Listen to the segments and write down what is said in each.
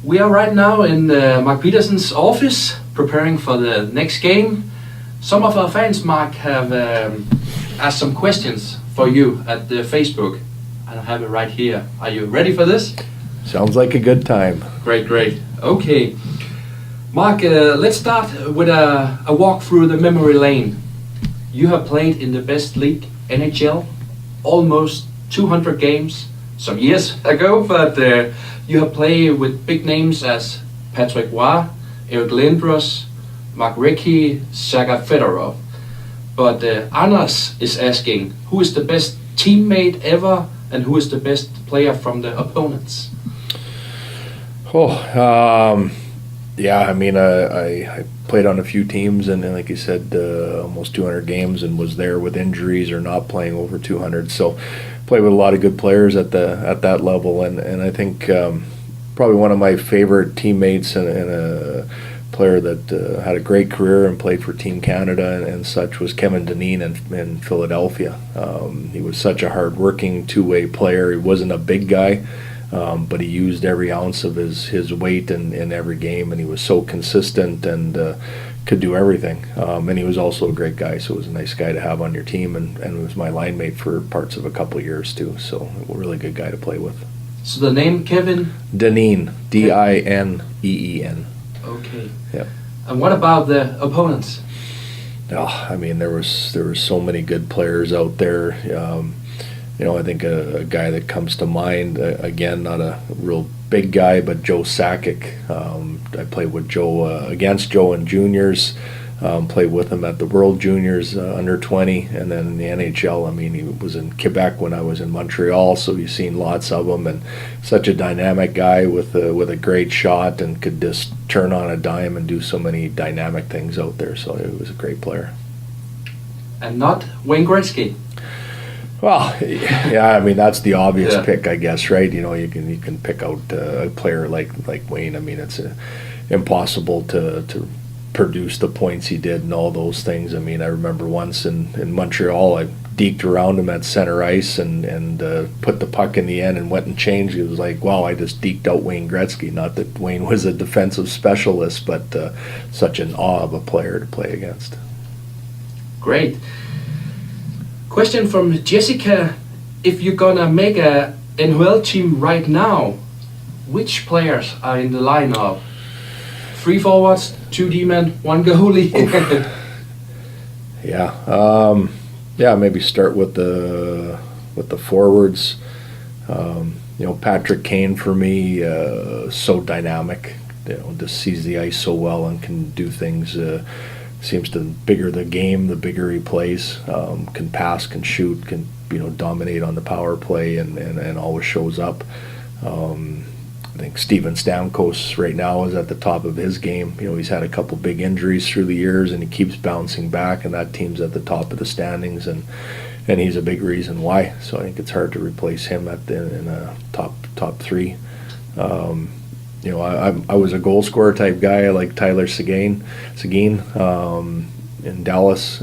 We are right now in Mark Pederson's office, preparing for the next game. Some of our fans, Mark, have asked some questions for you at the Facebook. I have it right here. Are you ready for this? Sounds like a good time. Great, great. Okay. Mark, let's start with a walk through the memory lane. You have played in the best league, NHL, almost 200 games some years ago, but you have played with big names as Patrick Roy, Eric Lindros, Mark Recchi, Sergei Fedorov. But Anders is asking, who is the best teammate ever and who is the best player from the opponents? Yeah, I mean, I played on a few teams and like you said, almost 200 games and was there with injuries or not playing over 200. So played with a lot of good players at that level, and I think probably one of my favorite teammates and a player that had a great career and played for Team Canada and such was Kevin Dineen in Philadelphia. He was such a hard-working two-way player. He wasn't a big guy, but he used every ounce of his weight in every game, and he was so consistent and could do everything. And he was also a great guy, so it was a nice guy to have on your team, and was my line mate for parts of a couple of years too, so a really good guy to play with. So the name Kevin? Dineen, Dineen. Okay. Yeah. And what about the opponents? Oh, I mean, there was so many good players out there. I think a guy that comes to mind, again, not a real big guy, but Joe Sakic. I played with Joe, against Joe in juniors, played with him at the World Juniors under 20, and then in the NHL. I mean, he was in Quebec when I was in Montreal, so you've seen lots of them, and such a dynamic guy with a great shot and could just turn on a dime and do so many dynamic things out there, so he was a great player. And not Wayne Gretzky? Well, yeah, I mean, that's the obvious pick, I guess, right? You can pick out a player like Wayne. I mean, it's impossible to produce the points he did and all those things. I mean, I remember once in Montreal, I deked around him at center ice and put the puck in the end and went and changed. It was like, wow, I just deked out Wayne Gretzky. Not that Wayne was a defensive specialist, but such an awe of a player to play against. Great. Question from Jessica: if you're gonna make a NHL team right now, which players are in the lineup? 3 forwards, 2 D-men, 1 goalie. Yeah, maybe start with the forwards. Patrick Kane for me, so dynamic. Just sees the ice so well and can do things. Seems to bigger the game, the bigger he plays. Can pass, can shoot, can dominate on the power play, and always shows up. I think Steven Stamkos right now is at the top of his game. He's had a couple big injuries through the years, and he keeps bouncing back, and that team's at the top of the standings, and he's a big reason why. So I think it's hard to replace him in a top 3. I was a goal scorer type guy. I like Tyler Seguin in Dallas.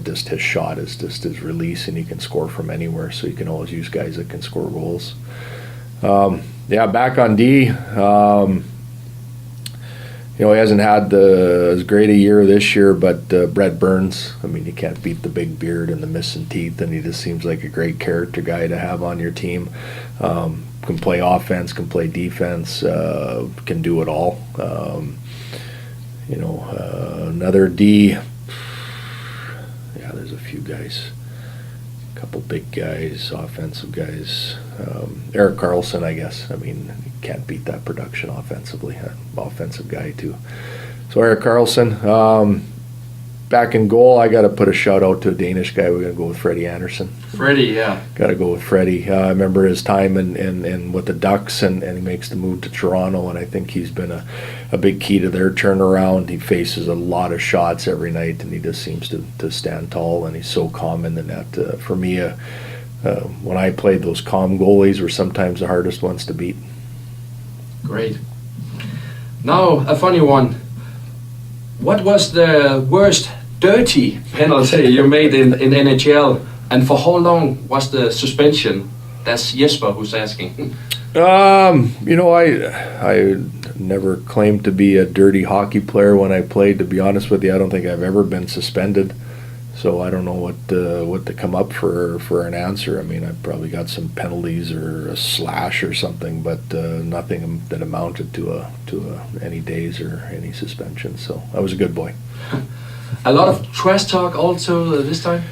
Just his shot is just his release, and he can score from anywhere. So you can always use guys that can score goals. Back on D. He hasn't had as great a year this year, but Brett Burns. I mean, you can't beat the big beard and the missing teeth, and he just seems like a great character guy to have on your team. Can play offense, can play defense, can do it all. Another D. Yeah, there's a few guys. A couple big guys, offensive guys. Erik Karlsson, I guess. I mean, you can't beat that production offensively. Offensive guy, too. So Erik Karlsson. Back in goal, I got to put a shout out to a Danish guy. We're going to go with Freddie Anderson. Freddie, yeah. Got to go with Freddie. I remember his time in with the Ducks, and he makes the move to Toronto, and I think he's been a big key to their turnaround. He faces a lot of shots every night, and he just seems to stand tall, and he's so calm in the net. For me, when I played, those calm goalies were sometimes the hardest ones to beat. Great. Now, a funny one. What was the worst dirty penalty you made in NHL, and for how long was the suspension? That's Jesper who's asking. I never claimed to be a dirty hockey player when I played. To be honest with you, I don't think I've ever been suspended. So I don't know what to come up for an answer. I mean, I probably got some penalties or a slash or something, but nothing that amounted to any days or any suspension. So I was a good boy. A lot of trash talk also this time.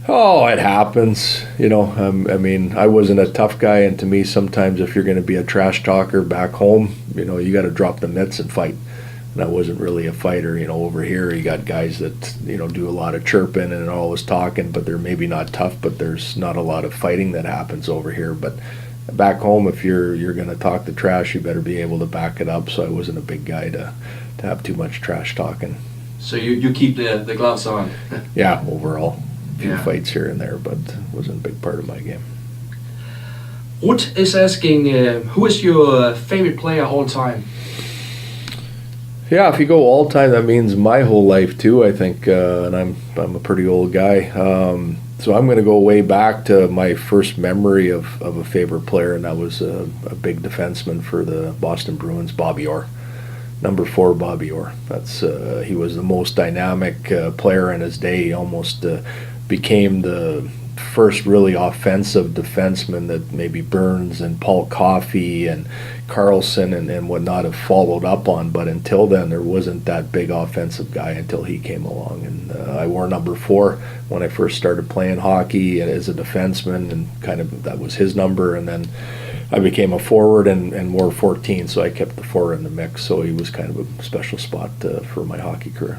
Oh, it happens. I mean, I wasn't a tough guy, and to me, sometimes if you're going to be a trash talker back home, you got to drop the mitts and fight. And I wasn't really a fighter. Over here, you got guys that, do a lot of chirping and always talking, but they're maybe not tough, but there's not a lot of fighting that happens over here. But back home, if you're going to talk the trash, you better be able to back it up. So I wasn't a big guy to have too much trash talking. So you keep the gloves on? Yeah, overall. A few Yeah. fights here and there, but it wasn't a big part of my game. Ruth is asking, who is your favorite player all time? Yeah, if you go all time, that means my whole life too, I think, and I'm a pretty old guy. So I'm going to go way back to my first memory of a favorite player, and that was a big defenseman for the Boston Bruins, Bobby Orr. Number 4, Bobby Orr. He was the most dynamic player in his day. He almost became the first really offensive defenseman that maybe Burns and Paul Coffey and Carlson and whatnot have followed up on. But until then, there wasn't that big offensive guy until he came along. And I wore number 4 when I first started playing hockey as a defenseman, and kind of that was his number. And then I became a forward and wore 14, so I kept the 4 in the mix. So he was kind of a special spot for my hockey career.